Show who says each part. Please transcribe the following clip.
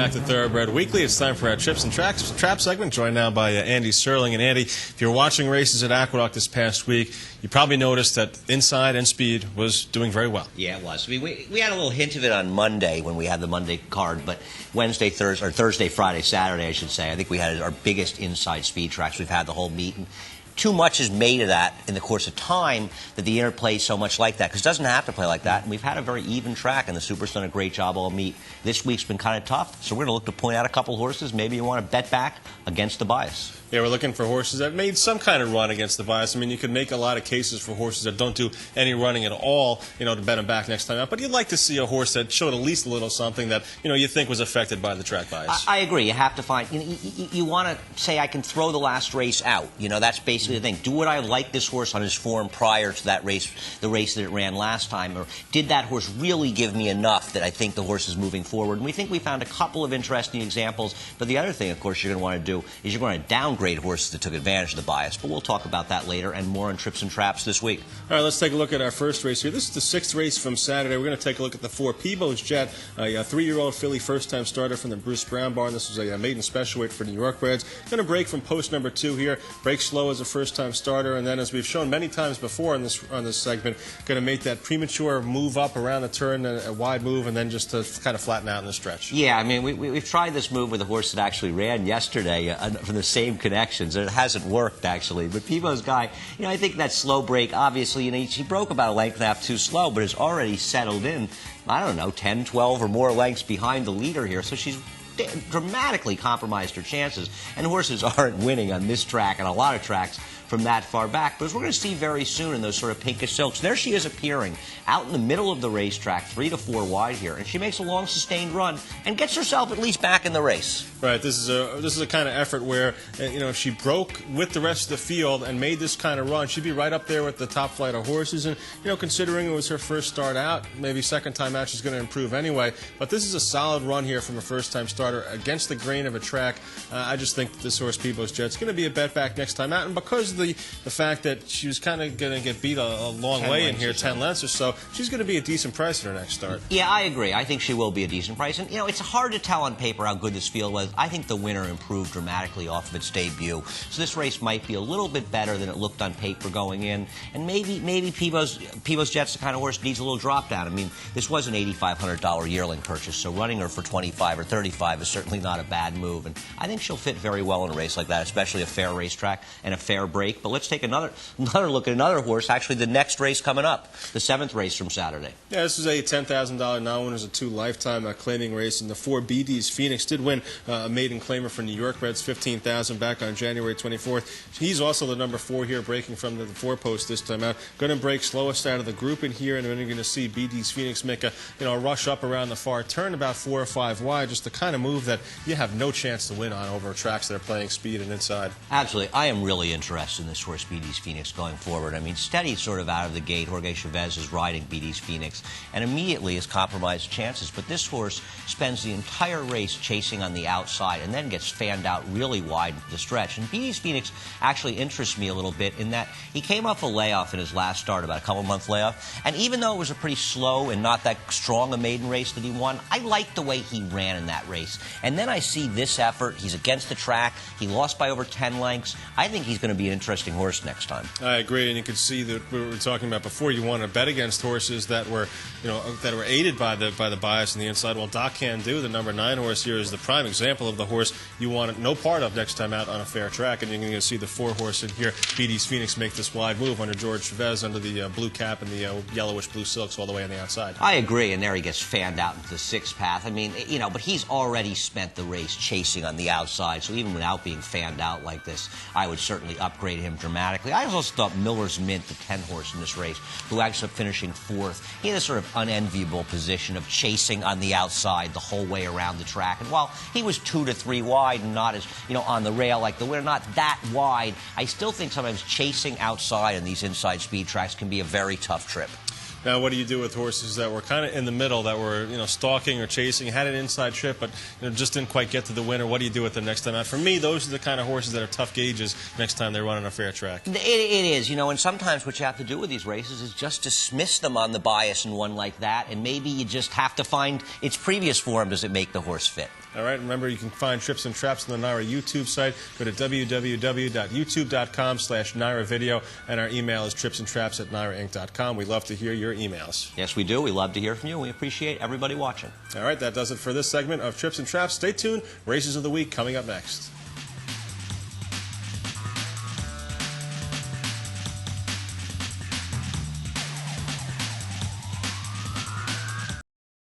Speaker 1: back to Thoroughbred Weekly. It's time for our Trips and Trap segment, joined now by Andy Serling. And Andy, if you're watching races at Aqueduct this past week, you probably noticed that Inside and Speed was doing very well.
Speaker 2: Yeah, it was. We had a little hint of it on Monday when we had the Monday card, but Wednesday, Thursday, Friday, Saturday, I should say, I think we had our biggest Inside Speed tracks we've had the whole meet. And too much is made of that in the course of time that the inner plays so much like that, because it doesn't have to play like that. And we've had a very even track, and the Super's done a great job all meet. This week's been kind of tough, so we're going to look to point out a couple horses. Maybe you want to bet back against the bias.
Speaker 1: Yeah, we're looking for horses that made some kind of run against the bias. I mean, you could make a lot of cases for horses that don't do any running at all, you know, to bet them back next time out. But you'd like to see a horse that showed at least a little something that, you know, you think was affected by the track bias.
Speaker 2: I agree. You have to find, you want to say, I can throw the last race out. You know, that's basically the thing. Do what I like this horse on his form prior to that race, the race that it ran last time, or did that horse really give me enough that I think the horse is moving forward? And we think we found a couple of interesting examples. But the other thing, of course, you're going to want to do is you're going to downgrade horses that took advantage of the bias. But we'll talk about that later and more on Trips and Traps this week.
Speaker 1: All right, let's take a look at our first race here. This is the sixth race from Saturday. We're going to take a look at the 4 PEBO'S Jet, a 3-year-old filly first-time starter from the Bruce Brown barn. This was a maiden special weight for New York breds. Going to break from post number 2 here. Break slow as a first-time starter, and then, as we've shown many times before on this segment, going to make that premature move up around the turn, a wide move, and then just to kind of flatten out in the stretch.
Speaker 2: Yeah, I mean, we've tried this move with a horse that actually ran yesterday from the same connections, and it hasn't worked, actually. But PEBO'S guy, you know, I think that slow break, obviously, you know, she broke about a length and a half too slow, but has already settled in, I don't know, 10, 12 or more lengths behind the leader here, so she's dramatically compromised her chances. And horses aren't winning on this track and a lot of tracks from that far back. But as we're going to see very soon in those sort of pinkish silks, there she is appearing out in the middle of the racetrack, 3 to 4 wide here, and she makes a long sustained run and gets herself at least back in the race.
Speaker 1: Right. This is a kind of effort where, you know, if she broke with the rest of the field and made this kind of run, she'd be right up there with the top flight of horses. And, you know, considering it was her first start out, maybe second time out she's going to improve anyway. But this is a solid run here from a first time starter against the grain of a track. I just think that this horse PEBO'S Jet's going to be a bet back next time out, and because of the fact that she was kind of going to get beat a long way in here, 10 lengths or so, she's going to be a decent price in her next start.
Speaker 2: Yeah, I agree. I think she will be a decent price. And, you know, it's hard to tell on paper how good this field was. I think the winner improved dramatically off of its debut. So this race might be a little bit better than it looked on paper going in. And maybe PEBO'S Jet's the kind of horse that needs a little drop down. I mean, this was an $8,500 yearling purchase, so running her for $25 or $35 is certainly not a bad move. And I think she'll fit very well in a race like that, especially a fair racetrack and a fair break. But let's take another look at another horse, actually the next race coming up, the 7th race from Saturday.
Speaker 1: Yeah, this is a $10,000 non-winners of 2 lifetime claiming race, and the 4 BD's Phoenix did win a maiden claimer for New York breds, $15,000 back on January 24th. He's also the number 4 here, breaking from the 4 post this time out. Going to break slowest out of the group in here, and then you're going to see BD's Phoenix make a rush up around the far turn, about 4 or 5 wide, just the kind of move that you have no chance to win on over tracks that are playing speed and inside.
Speaker 2: Absolutely. I am really interested in this horse, BD's Phoenix, going forward. I mean, steady sort of out of the gate. Jorge Chavez is riding BD's Phoenix and immediately has compromised chances. But this horse spends the entire race chasing on the outside and then gets fanned out really wide into the stretch. And BD's Phoenix actually interests me a little bit in that he came off a layoff in his last start, about a couple-month layoff. And even though it was a pretty slow and not that strong a maiden race that he won, I liked the way he ran in that race. And then I see this effort. He's against the track. He lost by over 10 lengths. I think he's going to be an interesting horse next time.
Speaker 1: I agree, and you can see that we were talking about before. You want to bet against horses that were, that were aided by the bias on the inside. Well, Doc Can Do, the number 9 horse here, is the prime example of the horse you want no part of next time out on a fair track. And you're going to see the 4 horse in here, BD's Phoenix, make this wide move under George Chavez, under the blue cap and the yellowish blue silks all the way on the outside.
Speaker 2: I agree, and there he gets fanned out into the 6th path. I mean, but he's already spent the race chasing on the outside, so even without being fanned out like this, I would certainly upgrade him dramatically. I also thought Miller's Mint, the 10 horse in this race, who ends up finishing 4th, he had a sort of unenviable position of chasing on the outside the whole way around the track. And while he was 2 to 3 wide and not as, on the rail like the winner, not that wide, I still think sometimes chasing outside on these inside speed tracks can be a very tough trip.
Speaker 1: Now, what do you do with horses that were kind of in the middle, that were, you know, stalking or chasing, had an inside trip, but, you know, just didn't quite get to the winner? What do you do with them next time out? For me, those are the kind of horses that are tough gauges next time they run on a fair track.
Speaker 2: It is, you know, and sometimes what you have to do with these races is just dismiss them on the bias in one like that, and maybe you just have to find its previous form. Does it make the horse fit?
Speaker 1: All right, remember you can find Trips and Traps on the NYRA YouTube site. Go to www.youtube.com/NYRA video, and our email is tripsandtraps@NYRAinc.com. We love to hear your emails.
Speaker 2: Yes, we do. We love to hear from you. We appreciate everybody watching.
Speaker 1: All right, that does it for this segment of Trips and Traps. Stay tuned. Races of the Week coming up next.